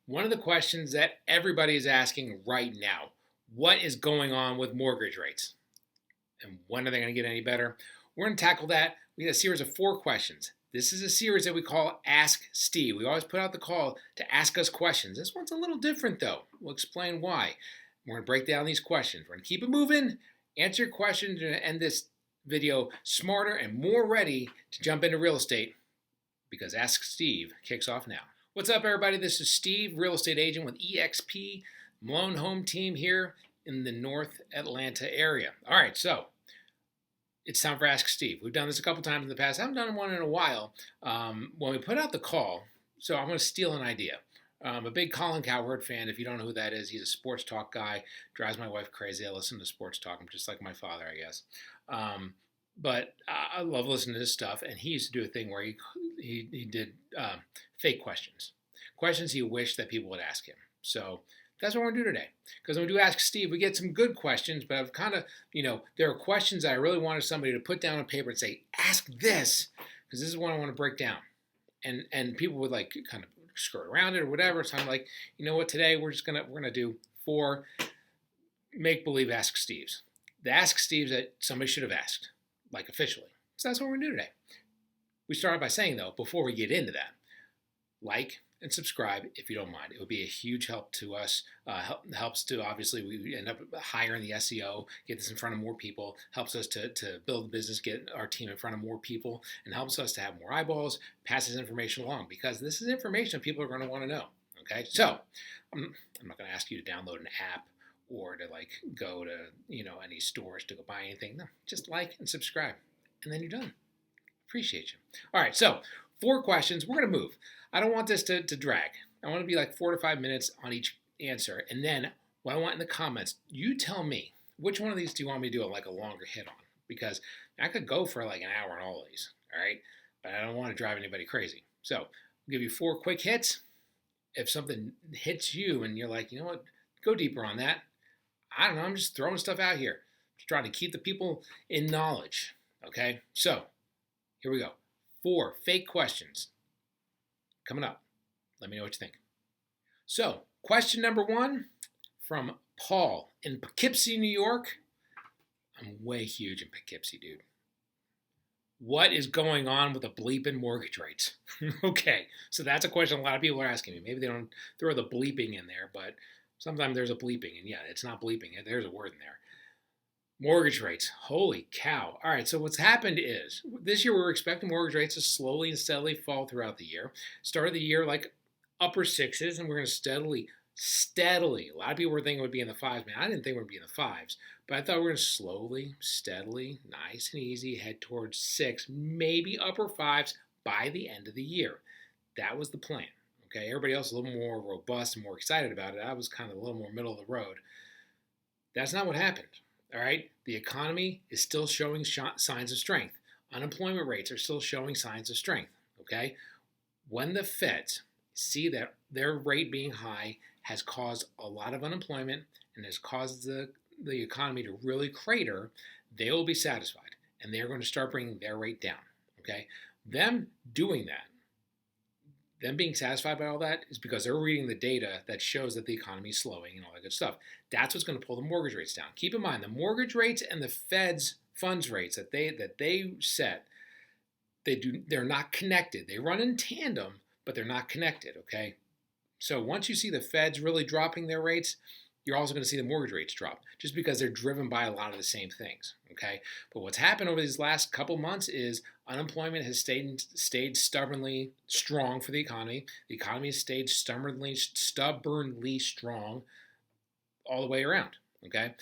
One of the questions that everybody is asking right now, what is going on with mortgage rates? And when are they going to get any better? We're going to tackle that. We have a series of 4 questions. This is a series that we call Ask Steve. We always put out the call to ask us questions. This one's a little different though. We'll explain why. We're going to break down these questions. We're going to keep it moving, answer your questions, and end this video smarter and more ready to jump into real estate because Ask Steve kicks off now. What's up, everybody? This is Steve, real estate agent with EXP Malone Home Team here in the North Atlanta area. All right, so it's time for Ask Steve. We've done this a couple times in the past. I haven't done one in a while. When we put out the call, so I'm going to steal an idea. I'm a big Colin Cowherd fan. If you don't know who that is, he's a sports talk guy. Drives my wife crazy. I listen to sports talk. I'm just like my father, I guess. But I love listening to his stuff. And he used to do a thing where he did fake questions he wished that people would ask him. So that's what we're going to do today. Because when we do Ask Steve, we get some good questions, but I've kind of, there are questions that I really wanted somebody to put down on paper and say, ask this, because this is what I want to break down. And people would like kind of skirt around it or whatever. So I'm like, you know what, today we're gonna do 4 make-believe Ask Steves. The Ask Steves that somebody should have asked, like officially. So that's what we're going to do today. We started by saying, though, before we get into that, like and subscribe if you don't mind. It would be a huge help to us. Helps to, obviously, we end up higher in the SEO, get this in front of more people, helps us to build the business, get our team in front of more people, and helps us to have more eyeballs, pass this information along, because this is information people are going to want to know. Okay, so I'm not going to ask you to download an app or to like go to any stores to go buy anything. No, just like and subscribe, and then you're done. Appreciate you. All right, so 4 questions. We're going to move. I don't want this to drag. I want to be like 4 to 5 minutes on each answer. And then what I want in the comments, you tell me, which one of these do you want me to do like a longer hit on? Because I could go for like an hour on all of these, all right? But I don't want to drive anybody crazy. So I'll give you 4 quick hits. If something hits you and you're like, you know what, go deeper on that. I don't know, I'm just throwing stuff out here. Just trying to keep the people in knowledge, okay? So here we go. 4 fake questions coming up. Let me know what you think. So, question number 1 from Paul in Poughkeepsie, New York. I'm way huge in Poughkeepsie, dude. What is going on with the bleeping mortgage rates? Okay, so that's a question a lot of people are asking me. Maybe they don't throw the bleeping in there, but sometimes there's a bleeping, and yeah, it's not bleeping. There's a word in there. Mortgage rates. Holy cow. All right, so what's happened is this year we were expecting mortgage rates to slowly and steadily fall throughout the year. Started the year like upper 6s, and we're going to steadily. A lot of people were thinking it would be in the 5s. Man, I didn't think it would be in the 5s, but I thought we were going to slowly, steadily, nice and easy head towards 6, maybe upper 5s by the end of the year. That was the plan. Okay, everybody else a little more robust and more excited about it. I was kind of a little more middle of the road. That's not what happened. All right, the economy is still showing signs of strength. Unemployment rates are still showing signs of strength. Okay, when the Feds see that their rate being high has caused a lot of unemployment and has caused the economy to really crater, they will be satisfied and they're going to start bringing their rate down. Okay, them doing that, them being satisfied by all that is because they're reading the data that shows that the economy is slowing and all that good stuff. That's what's going to pull the mortgage rates down. Keep in mind, the mortgage rates and the Fed's funds rates that they set, they're not connected. They run in tandem, but they're not connected, okay? So once you see the Feds really dropping their rates, you're also going to see the mortgage rates drop just because they're driven by a lot of the same things, okay? But what's happened over these last couple months is unemployment has stayed stubbornly strong for the economy. The economy has stayed stubbornly strong all the way around, okay?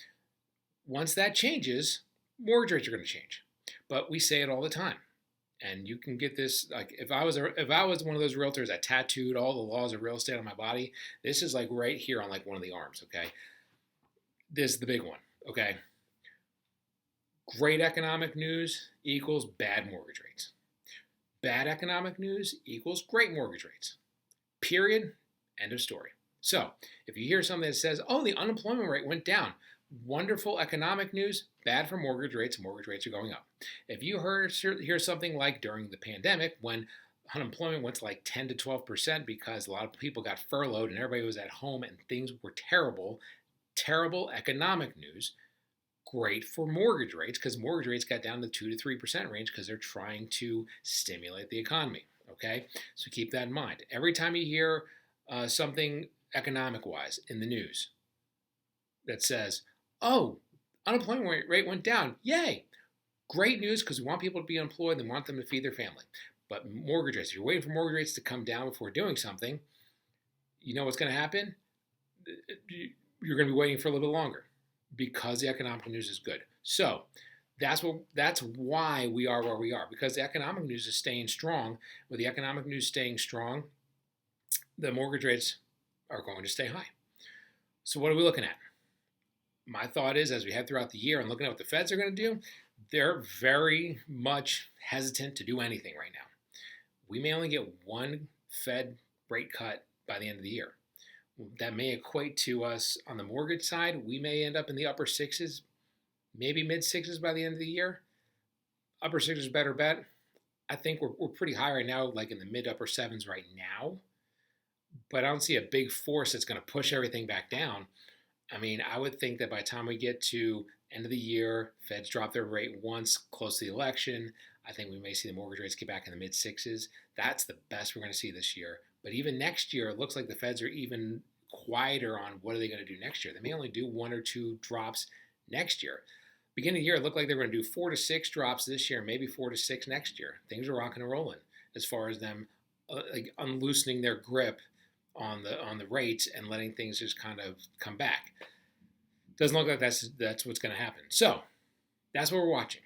Once that changes, mortgage rates are going to change. But we say it all the time. And you can get this, like if I was one of those realtors that tattooed all the laws of real estate on my body, this is like right here on like one of the arms, okay? This is the big one, okay? Great economic news equals bad mortgage rates. Bad economic news equals great mortgage rates. Period. End of story. So if you hear something that says, oh, the unemployment rate went down, wonderful economic news, bad for mortgage rates are going up. If you hear something like during the pandemic when unemployment went to like 10 to 12% because a lot of people got furloughed and everybody was at home and things were terrible. Terrible economic news. Great for mortgage rates because mortgage rates got down to 2 to 3% range because they're trying to stimulate the economy. Okay, so keep that in mind. Every time you hear something economic wise in the news that says, oh, unemployment rate went down, yay, great news because we want people to be employed and want them to feed their family. But mortgage rates, if you're waiting for mortgage rates to come down before doing something, you know what's going to happen? You're going to be waiting for a little bit longer because the economic news is good. So that's why we are where we are, because the economic news is staying strong. With the economic news staying strong, the mortgage rates are going to stay high. So what are we looking at? My thought is, as we head throughout the year and looking at what the Feds are going to do, they're very much hesitant to do anything right now. We may only get one Fed rate cut by the end of the year. That may equate to us on the mortgage side. We may end up in the upper sixes, maybe mid sixes by the end of the year. Upper sixes better bet. I think we're pretty high right now, like in the mid upper sevens right now. But I don't see a big force that's going to push everything back down. I mean, I would think that by the time we get to end of the year, Feds drop their rate once close to the election. I think we may see the mortgage rates get back in the mid sixes. That's the best we're going to see this year. But even next year, it looks like the Feds are even quieter on what are they going to do next year. They may only do 1 or 2 drops next year. Beginning of the year, it looked like they were going to do 4 to 6 drops this year, maybe 4 to 6 next year. Things are rocking and rolling as far as them like unloosening their grip on the rates and letting things just kind of come back. Doesn't look like that's what's going to happen. So that's what we're watching.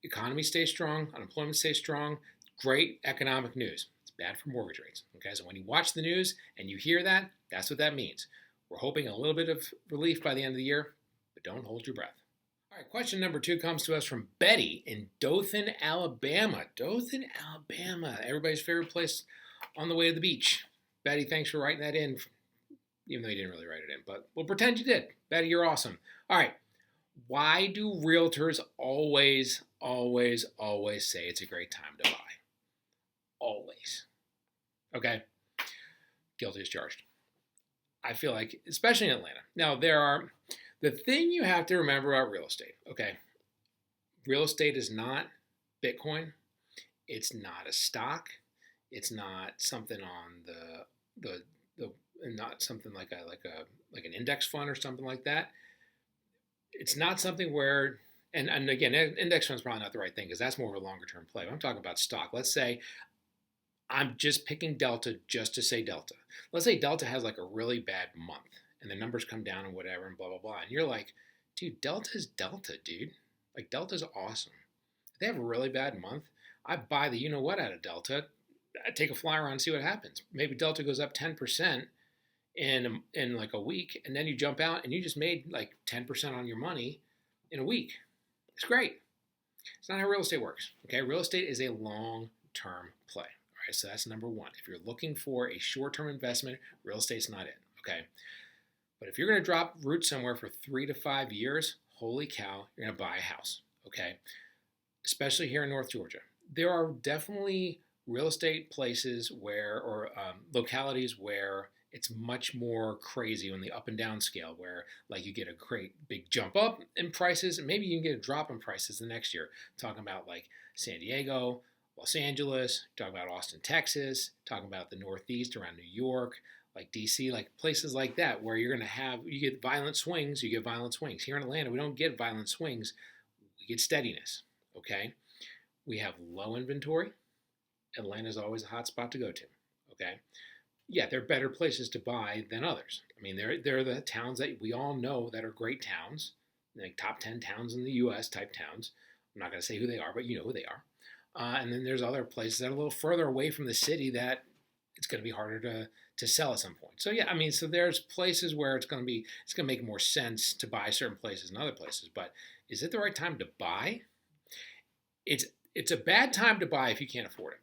Economy stays strong, unemployment stays strong. Great economic news. It's bad for mortgage rates. Okay, so when you watch the news and you hear that, that's what that means. We're hoping a little bit of relief by the end of the year, but don't hold your breath. All right, question number 2 comes to us from Betty in Dothan, Alabama. Dothan, Alabama, everybody's favorite place on the way to the beach. Betty, thanks for writing that in, even though you didn't really write it in, but we'll pretend you did. Betty, you're awesome. All right, why do realtors always say it's a great time to buy? Always. Okay? Guilty as charged. I feel like, especially in Atlanta. Now, the thing you have to remember about real estate, okay? Real estate is not Bitcoin. It's not a stock. It's not something on the not something like an index fund or something like that. It's not something where, and again, index fund is probably not the right thing because that's more of a longer term play. But I'm talking about stock. Let's say I'm just picking Delta just to say Delta. Let's say Delta has like a really bad month and the numbers come down and whatever and blah, blah, blah. And you're like, dude, Delta's Delta, dude. Like Delta's awesome. If they have a really bad month, I buy the you-know-what out of Delta. I take a flyer on and see what happens. Maybe Delta goes up 10% in like a week, and then you jump out and you just made like 10% on your money in a week. It's great. It's not how real estate works. Okay, real estate is a long-term play. All right, so that's number 1. If you're looking for a short-term investment, real estate's not it. Okay, but if you're going to drop roots somewhere for 3 to 5 years, holy cow, you're going to buy a house. Okay, especially here in North Georgia, there are definitely real estate places where, or localities where it's much more crazy on the up and down scale, where like you get a great big jump up in prices and maybe you can get a drop in prices the next year. Talking about like San Diego, Los Angeles, talking about Austin, Texas, talking about the Northeast around New York, like DC, like places like that where you get violent swings, Here in Atlanta, we don't get violent swings, we get steadiness, okay? We have low inventory. Atlanta's always a hot spot to go to, okay? Yeah, there are better places to buy than others. I mean, there are the towns that we all know that are great towns, like top 10 towns in the U.S. type towns. I'm not going to say who they are, but you know who they are. And then there's other places that are a little further away from the city that it's going to be harder to sell at some point. So yeah, I mean, so there's places where it's going to make more sense to buy certain places than other places. But is it the right time to buy? It's a bad time to buy if you can't afford it.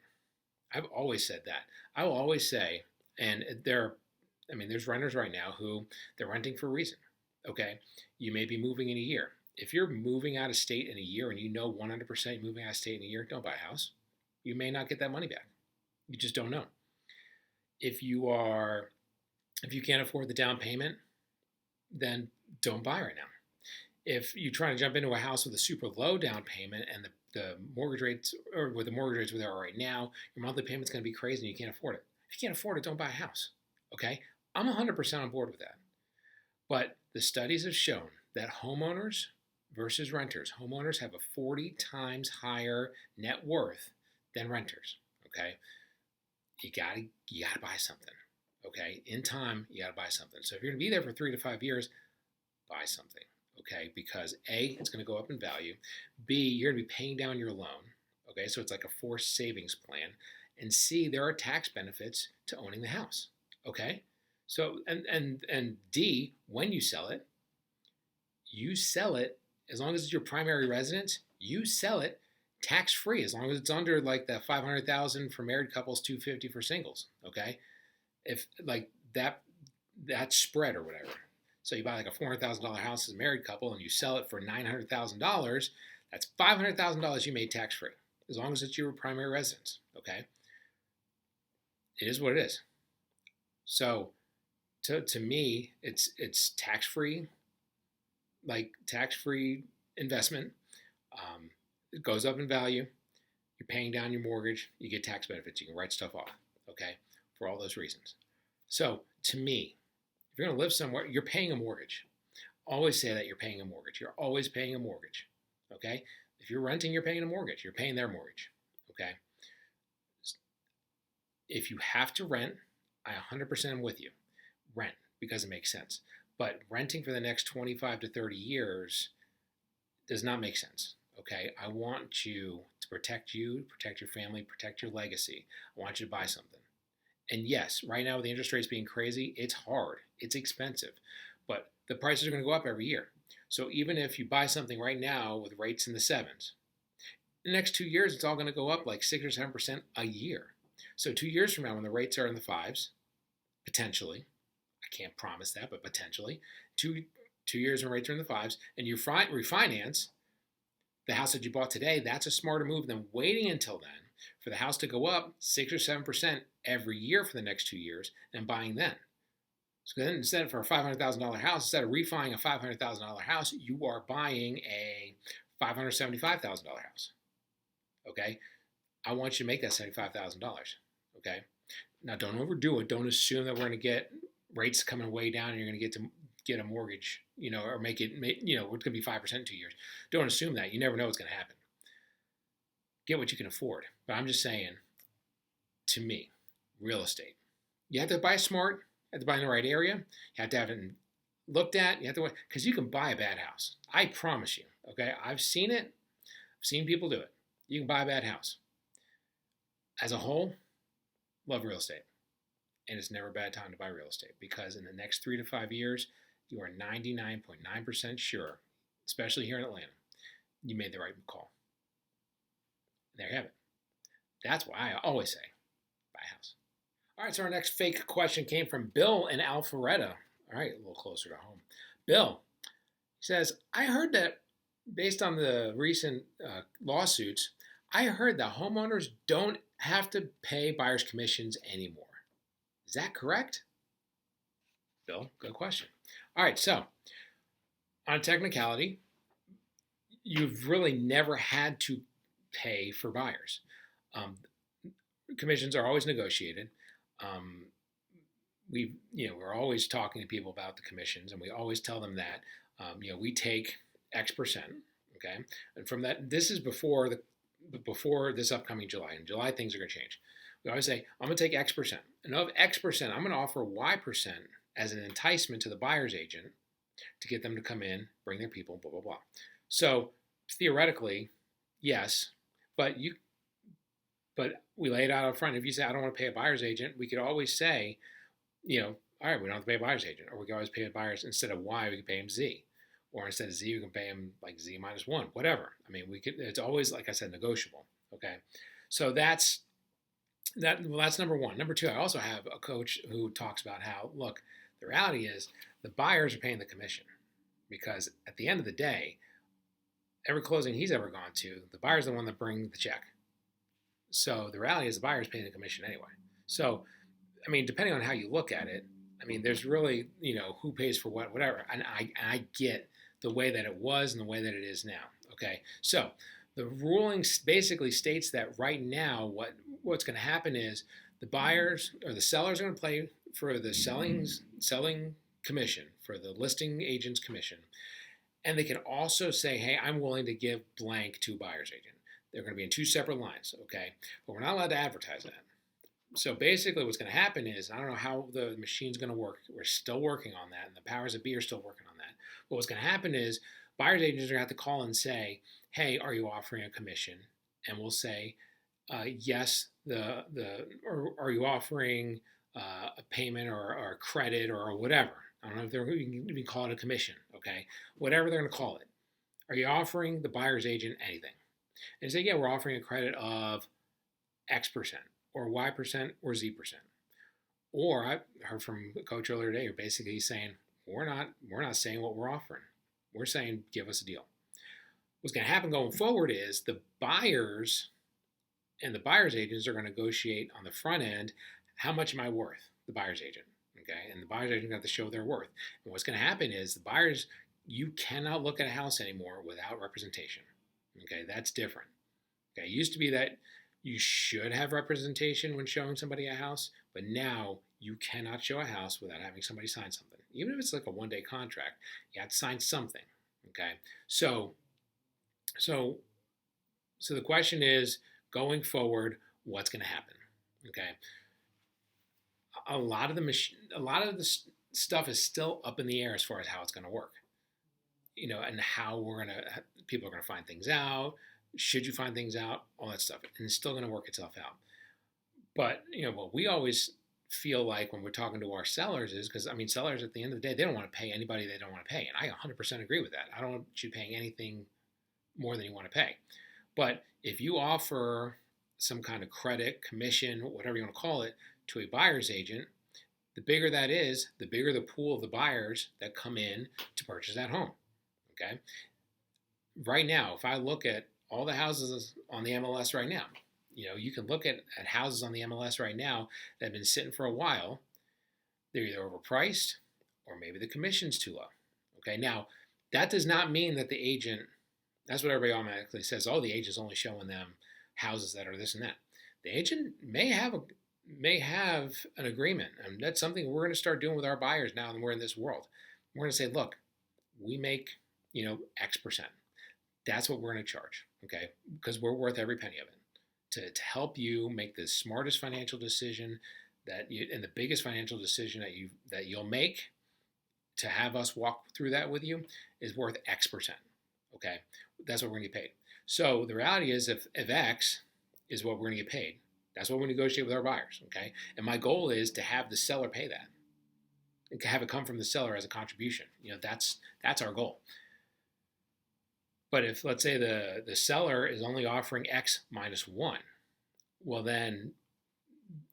I've always said that. I will always say, and there's renters right now who they're renting for a reason. Okay, you may be moving in a year. If you're moving out of state in a year and you know 100% you're moving out of state in a year, don't buy a house. You may not get that money back. You just don't know. If you are if you can't afford the down payment, then don't buy right now. If you try to jump into a house with a super low down payment and the mortgage rates, or with the mortgage rates where they are right now, your monthly payment's going to be crazy and you can't afford it. If you can't afford it, don't buy a house. Okay? I'm 100% on board with that. But the studies have shown that homeowners versus renters, homeowners have a 40 times higher net worth than renters. Okay? You gotta buy something. Okay? In time, you gotta buy something. So if you're gonna be there for 3 to 5 years, buy something. Okay, because A, it's going to go up in value. B, you're going to be paying down your loan. Okay, so it's like a forced savings plan. And C, there are tax benefits to owning the house. Okay, so and D, when you sell it as long as it's your primary residence. You sell it tax free as long as it's under like the 500,000 for married couples, 250 for singles. Okay, if like that spread or whatever. So you buy like a $400,000 house as a married couple and you sell it for $900,000. That's $500,000 you made tax free, as long as it's your primary residence. Okay, it is what it is. So to me, it's tax free, like tax free investment. It goes up in value. You're paying down your mortgage. You get tax benefits. You can write stuff off. Okay, for all those reasons. So to me, if you're going to live somewhere, you're paying a mortgage. Always say that you're paying a mortgage. You're always paying a mortgage. Okay? If you're renting, you're paying a mortgage. You're paying their mortgage. Okay? If you have to rent, I 100% am with you. Rent because it makes sense. But renting for the next 25 to 30 years does not make sense. Okay? I want you, protect your family, protect your legacy. I want you to buy something. And yes, right now with the interest rates being crazy, it's hard. It's expensive. But the prices are going to go up every year. So even if you buy something right now with rates in the sevens, in the next 2 years, it's all going to go up like 6 or 7% a year. So 2 years from now, when the rates are in the fives, potentially, I can't promise that, but potentially, two years when rates are in the fives, and you refinance the house that you bought today, that's a smarter move than waiting until then for the house to go up 6 or 7% every year for the next 2 years and buying then. So then instead for a $500,000 house, instead of refining a $500,000 house, you are buying a $575,000 house. Okay? I want you to make that $75,000. Okay? Now don't overdo it. Don't assume that we're going to get rates coming way down and you're going to get a mortgage, or make it, it's going to be 5% in 2 years. Don't assume that. You never know what's going to happen. Get what you can afford. But I'm just saying, to me, real estate, you have to buy smart, you have to buy in the right area, you have to have it looked at, you have to, because you can buy a bad house. I promise you, okay? I've seen it. I've seen people do it. You can buy a bad house. As a whole, love real estate. And it's never a bad time to buy real estate because in the next 3 to 5 years, you are 99.9% sure, especially here in Atlanta, you made the right call. There you have it. That's why I always say, buy a house. All right, so our next fake question came from Bill in Alpharetta. All right, a little closer to home. Bill says, I heard that based on the recent lawsuits, I heard that homeowners don't have to pay buyer's commissions anymore. Is that correct? Bill, good question. All right, so on technicality, you've really never had to pay for buyers. Commissions are always negotiated. We're always talking to people about the commissions, and we always tell them that we take X percent. Okay, and from that, this is before this upcoming July. In July, things are going to change. We always say, I'm going to take X percent, and of X percent, I'm going to offer Y percent as an enticement to the buyer's agent to get them to come in, bring their people, blah blah blah. So theoretically, yes, but we lay it out up front. If you say I don't want to pay a buyer's agent, we could always say, all right, we don't have to pay a buyer's agent, or we can always pay a buyer's instead of Y, we can pay him Z, or instead of Z, we can pay him like Z minus 1, whatever. I mean, we could. It's always, like I said, negotiable. Okay, so that's number one. Number two, I also have a coach who talks about how, look, the reality is the buyers are paying the commission because at the end of the day, every closing he's ever gone to, the buyer's the one that brings the check. So the reality is the buyer's paying the commission anyway. So, I mean, depending on how you look at it, I mean, there's really, who pays for what, whatever. And I get the way that it was and the way that it is now. Okay. So the ruling basically states that right now, what's going to happen is the buyers or the sellers are going to pay for the selling commission, for the listing agent's commission. And they can also say, hey, I'm willing to give blank to buyer's agent. They're going to be in two separate lines, okay? But we're not allowed to advertise that. So basically what's going to happen is, I don't know how the machine's going to work. We're still working on that, and the powers that be are still working on that. But what's going to happen is buyer's agents are going to have to call and say, hey, are you offering a commission? And we'll say, yes, or are you offering a payment or a credit or whatever? I don't know if you can call it a commission, okay? Whatever they're going to call it. Are you offering the buyer's agent anything? And say, yeah, we're offering a credit of X percent or Y percent or Z percent. Or I heard from a coach earlier today, basically saying, we're not saying what we're offering. We're saying, give us a deal. What's going to happen going forward is the buyers and the buyer's agents are going to negotiate on the front end, how much am I worth, the buyer's agent? Okay, and the buyer's agent got to show their worth. And what's going to happen is the buyers, you cannot look at a house anymore without representation. Okay, that's different. Okay, it used to be that you should have representation when showing somebody a house, but now you cannot show a house without having somebody sign something. Even if it's like a one-day contract, you have to sign something. Okay, so the question is, going forward, what's going to happen? Okay. A lot of the stuff is still up in the air as far as how it's going to work, and how people are going to find things out. Should you find things out? All that stuff, and it's still going to work itself out. But what we always feel like when we're talking to our sellers is, because sellers at the end of the day, they don't want to pay anybody they don't want to pay, and I 100% agree with that. I don't want you paying anything more than you want to pay. But if you offer some kind of credit, commission, whatever you want to call it, to a buyer's agent, the bigger that is, the bigger the pool of the buyers that come in to purchase that home. Okay. Right now, if I look at all the houses on the MLS right now, you can look at houses on the MLS right now that have been sitting for a while. They're either overpriced or maybe the commission's too low. Okay. Now, that does not mean that the agent, that's what everybody automatically says, oh, the agent's only showing them houses that are this and that. The agent may have an agreement, and that's something we're going to start doing with our buyers now that we're in this world. We're going to say, look, we make X percent. That's what we're going to charge, okay? Because we're worth every penny of it to help you make the smartest financial decision and the biggest financial decision that you'll make. To have us walk through that with you is worth X percent, okay? That's what we're going to get paid. So the reality is, if X is what we're going to get paid, that's what we negotiate with our buyers, okay? And my goal is to have the seller pay that, and to have it come from the seller as a contribution. That's our goal. But if, let's say, the seller is only offering X minus 1, well, then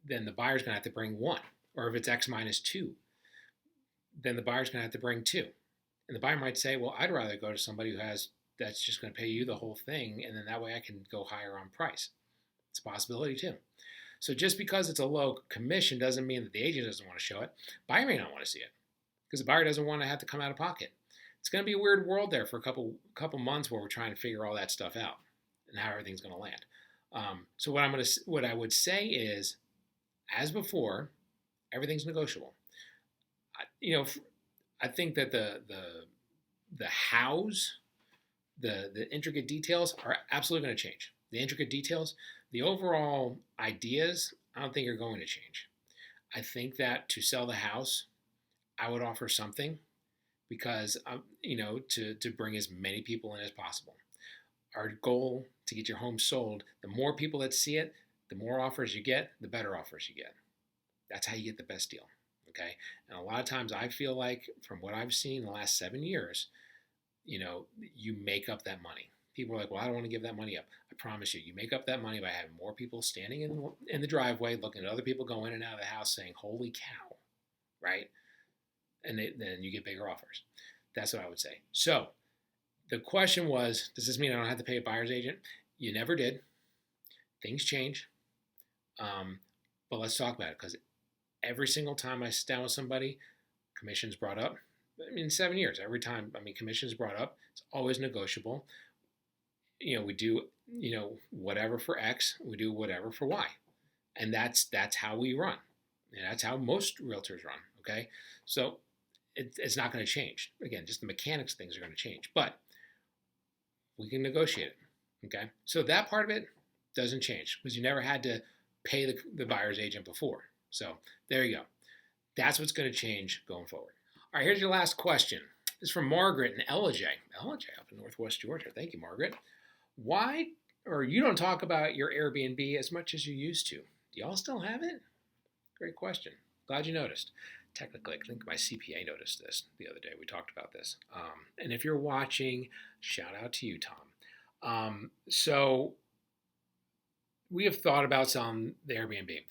the buyer's going to have to bring 1. Or if it's X minus 2, then the buyer's going to have to bring 2. And the buyer might say, well, I'd rather go to somebody that's just going to pay you the whole thing, and then that way I can go higher on price. It's a possibility too. So just because it's a low commission doesn't mean that the agent doesn't want to show it. Buyer may not want to see it because the buyer doesn't want to have to come out of pocket. It's going to be a weird world there for a couple months where we're trying to figure all that stuff out and how everything's going to land. So what I would say is, as before, everything's negotiable. I think that the hows, the intricate details are absolutely going to change. The intricate details, the overall ideas, I don't think are going to change. I think that to sell the house, I would offer something because, to bring as many people in as possible. Our goal to get your home sold, the more people that see it, the more offers you get, the better offers you get. That's how you get the best deal, okay? And a lot of times I feel like, from what I've seen in the last 7 years, you make up that money. People are like, well, I don't want to give that money up. I promise you make up that money by having more people standing in the driveway, looking at other people go in and out of the house saying, holy cow, right? And then you get bigger offers. That's what I would say. So the question was, does this mean I don't have to pay a buyer's agent? You never did. Things change. But let's talk about it, because every single time I sit down with somebody, commission's brought up. I mean, 7 years, every time, commission's brought up. It's always negotiable. We do, whatever for X, we do whatever for Y. And that's how we run. And that's how most realtors run. Okay. So it's not going to change. Again, just the mechanics of things are going to change, but we can negotiate it. Okay. So that part of it doesn't change, because you never had to pay the buyer's agent before. So there you go. That's what's going to change going forward. All right, here's your last question. This is from Margaret and LJ. LJ up in Northwest Georgia. Thank you, Margaret. Why, or you don't talk about your Airbnb as much as you used to? Do y'all still have it? Great question. Glad you noticed. Technically, I think my CPA noticed this the other day. We talked about this. And if you're watching, shout out to you, Tom. So we have thought about selling the Airbnb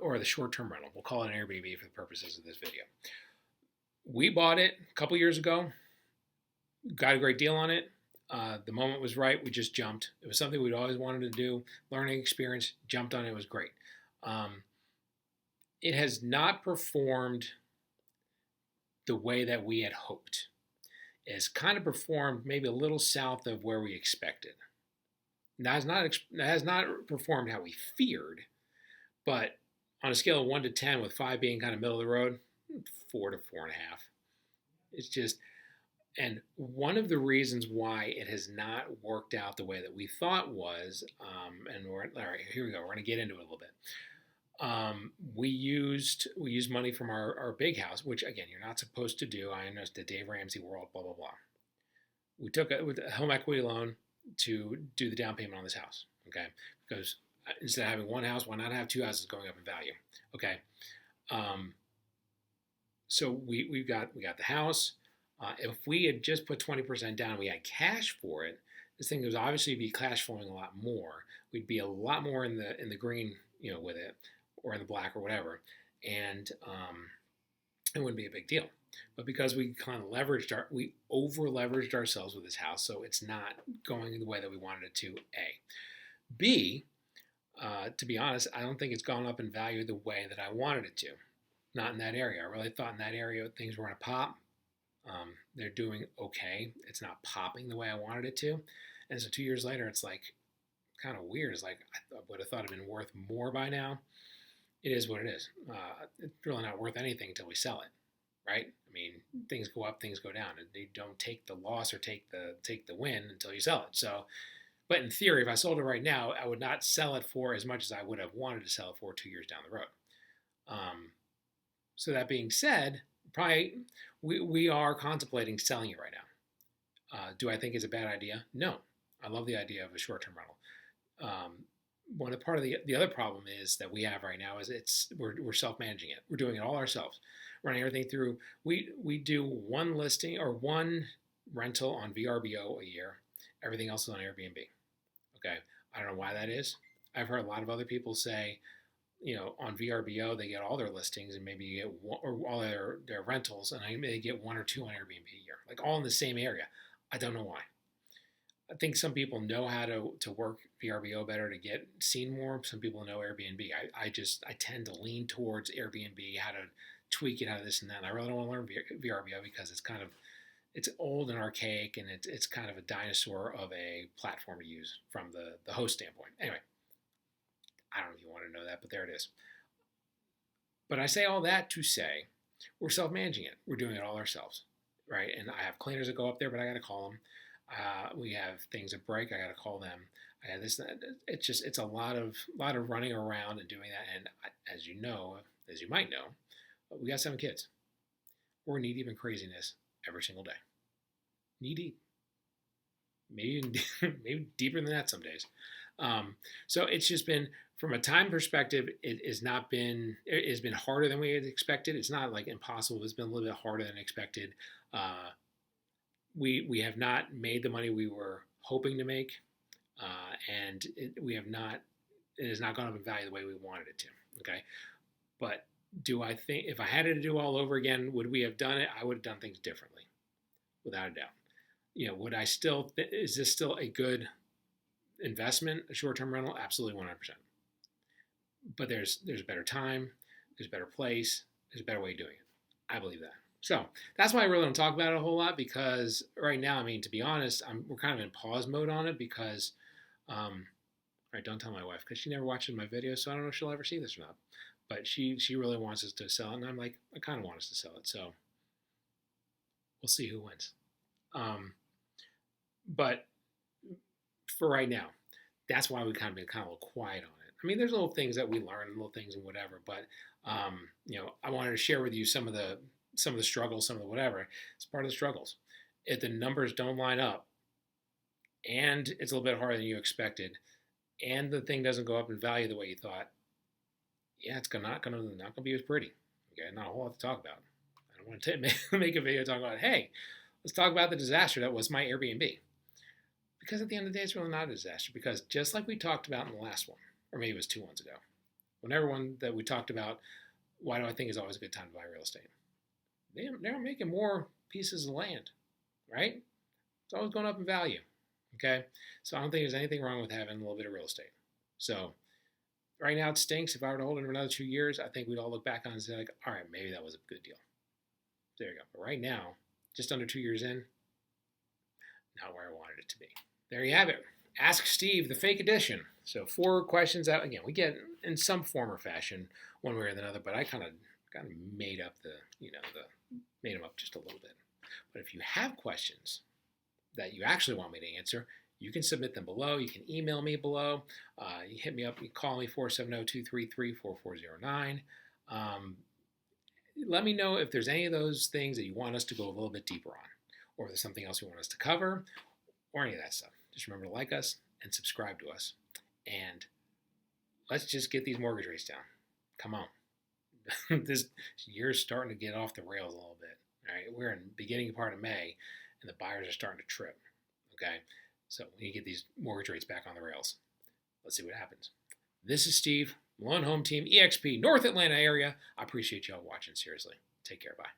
or the short-term rental. We'll call it an Airbnb for the purposes of this video. We bought it a couple years ago, got a great deal on it. The moment was right. We just jumped. It was something we'd always wanted to do. Learning experience, jumped on it. It was great. It has not performed the way that we had hoped. It has kind of performed maybe a little south of where we expected. That has not performed how we feared, but on a scale of 1 to 10, with 5 being kind of middle of the road, 4 to 4.5. It's just, and one of the reasons why it has not worked out the way that we thought was, and all right, here we go. We're going to get into it a little bit. We used money from our big house, which again, you're not supposed to do. I know it's the Dave Ramsey world, blah, blah, blah. We took a home equity loan to do the down payment on this house. Okay. Because instead of having one house, why not have 2 houses going up in value? Okay. So we got the house. If we had just put 20% down, we had cash for it, this thing would obviously be cash flowing a lot more. We'd be a lot more in the green, with it, or in the black or whatever, and it wouldn't be a big deal. But because we kind of we over leveraged ourselves with this house, so it's not going the way that we wanted it to. A, B, to be honest, I don't think it's gone up in value the way that I wanted it to. Not in that area. I really thought in that area things were going to pop. They're doing okay. It's not popping the way I wanted it to. And so 2 years later, it's like kind of weird. It's like I would have thought it'd been worth more by now. It is what it is. It's really not worth anything until we sell it, right? I mean, things go up, things go down, and you don't take the loss or take the win until you sell it. So, but in theory, if I sold it right now, I would not sell it for as much as I would have wanted to sell it for 2 years down the road. So that being said, probably we are contemplating selling it right now. Do I think it's a bad idea? No. I love the idea of a short-term rental. Part of the other problem is that we have right now is we're self-managing it. We're doing it all ourselves, running everything through. We do one listing or one rental on VRBO a year. Everything else is on Airbnb. Okay, I don't know why that is. I've heard a lot of other people say, on VRBO they get all their listings and maybe you get one, or all their rentals, and I may get 1 or 2 on Airbnb a year, like all in the same area. I don't know why. I think some people know how to work VRBO better to get seen more. Some people know Airbnb. I tend to lean towards Airbnb, how to tweak it, how to this and that. And I really don't want to learn VRBO because it's old and archaic, and it's kind of a dinosaur of a platform to use from the host standpoint. Anyway, I don't know if you want to know that, but there it is. But I say all that to say we're self-managing it. We're doing it all ourselves, right? And I have cleaners that go up there, but I got to call them. We have things that break. I got to call them. I have this. It's a lot of running around and doing that. And as you might know, we got 7 kids. We're knee deep in craziness every single day. Knee deep. Maybe deeper than that some days. So it's just been, from a time perspective, it has been harder than we had expected. It's not like impossible. It's been a little bit harder than expected. We have not made the money we were hoping to make, and it has not gone up in value the way we wanted it to. Okay, but do I think if I had it to do all over again, would we have done it? I would have done things differently, without a doubt. Would I still? Is this still a good investment? A short-term rental? Absolutely, 100%. but there's a better time, there's a better place, there's a better way of doing it. I believe that. So that's why I really don't talk about it a whole lot, because right now, I mean, to be honest, we're kind of in pause mode on it because, all right, don't tell my wife because she never watches my videos, so I don't know if she'll ever see this or not. But she really wants us to sell it, and I'm like, I kind of want us to sell it, so we'll see who wins. But for right now, that's why we kind of been kind of a little quiet on it. I mean, there's little things that we learn, little things and whatever, but I wanted to share with you some of the struggles, some of the whatever. It's part of the struggles. If the numbers don't line up, and it's a little bit harder than you expected, and the thing doesn't go up in value the way you thought, yeah, it's not gonna be as pretty. Okay, not a whole lot to talk about. I don't want to make a video talking about, hey, let's talk about the disaster that was my Airbnb. Because at the end of the day, it's really not a disaster. Because just like we talked about in the last one, or maybe it was 2 months ago, whenever one that we talked about, why do I think it's always a good time to buy real estate? They're making more pieces of land, right? It's always going up in value. Okay, so I don't think there's anything wrong with having a little bit of real estate. So right now it stinks. If I were to hold it for another 2 years, I think we'd all look back on it and say, like, all right, maybe that was a good deal. There you go. But right now, just under 2 years in, not where I wanted it to be. There you have it. Ask Steve, the fake edition. So 4 questions that, again, we get in some form or fashion, one way or another, but I kind of made up made them up just a little bit. But if you have questions that you actually want me to answer, you can submit them below. You can email me below. You hit me up. You call me 470-233-4409. Let me know if there's any of those things that you want us to go a little bit deeper on, or if there's something else you want us to cover, or any of that stuff. Just remember to like us and subscribe to us. And let's just get these mortgage rates down. Come on. This year's starting to get off the rails a little bit. All right, we're in the beginning part of May, and the buyers are starting to trip. Okay, so we need to get these mortgage rates back on the rails. Let's see what happens. This is Steve, Malone Home Team, EXP, North Atlanta area. I appreciate y'all watching. Seriously, take care. Bye.